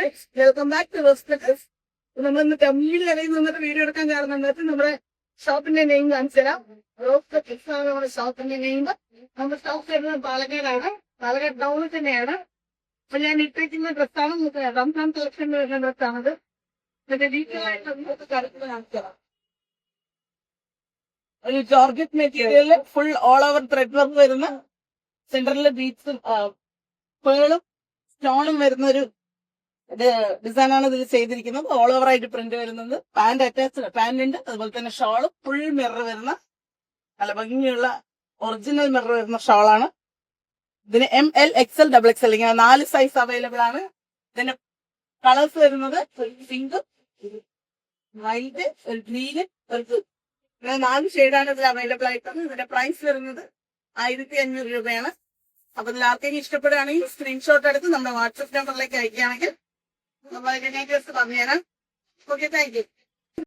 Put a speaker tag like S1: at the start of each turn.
S1: Guys, welcome back to roasters. നമ്മളിന്ന് തമിഴിൽ നിന്നിട്ട് വീഡിയോ എടുക്കാൻ കാരണം നമ്മുടെ ഷോപ്പിന്റെ നെയിം കാണിച്ചു തരാം. റോസ്റ്റേഴ്സ് ആണ് നമ്മുടെ ഷോപ്പിന്റെ നെയിം. നമ്മുടെ ഷോപ്പ് വരുന്നത് പാലക്കാടാണ്, പാലക്കാട് ടൗണിൽ തന്നെയാണ്. അപ്പൊ ഞാൻ ഇട്ടിരിക്കുന്ന ഡ്രസ്സാണ്, നമുക്ക് റംസാൻ കളക്ഷൻ വരുന്ന ഡ്രസ്സാണത്. ഇതിന്റെ ഡീറ്റെയിൽ ആയിട്ട് നമുക്ക് കാര്യങ്ങൾ കാണിച്ചു തരാം. ഒരു ജോർജറ്റ് മെറ്റീരിയലിൽ full all over thread work വരുന്ന സെന്ററിൽ ബീഡ്സും പേളും സ്റ്റോണും വരുന്ന ഒരു ഡിസൈനാണ് ഇതിൽ ചെയ്തിരിക്കുന്നത്. ഓൾ ഓവർ ആയിട്ട് പ്രിന്റ് വരുന്നത്. പാന്റ് അറ്റാച്ച്ഡ് പാന്റ് ഉണ്ട്, അതുപോലെ തന്നെ ഷോളും ഫുൾ മിറർ വരുന്ന നല്ല ഭംഗിയുള്ള ഒറിജിനൽ മിറർ വരുന്ന ഷോളാണ്. ഇതിന് ML, XL, XXL ഇങ്ങനെ 4 സൈസ് അവൈലബിൾ ആണ്. ഇതിന്റെ കളേഴ്സ് വരുന്നത് പിങ്ക്, വൈറ്റ്, ഒരു ഗ്രീന്, ഒരു ഇങ്ങനെ 4 ഷെയ്ഡാണ് ഇതിൽ അവൈലബിൾ ആയിട്ടുള്ളത്. ഇതിന്റെ പ്രൈസ് വരുന്നത് 1500 രൂപയാണ്. അപ്പൊ ഇതിൽ ആർക്കെങ്കിലും ഇഷ്ടപ്പെടുകയാണെങ്കിൽ സ്ക്രീൻഷോട്ട് എടുത്ത് നമ്മുടെ വാട്സ്ആപ്പ് നമ്പറിലേക്ക് അയക്കുകയാണെങ്കിൽ നമ്മൾ അതിന്റെ ഡീറ്റെയിൽസ് പറഞ്ഞുതരാം. Okay, thank you.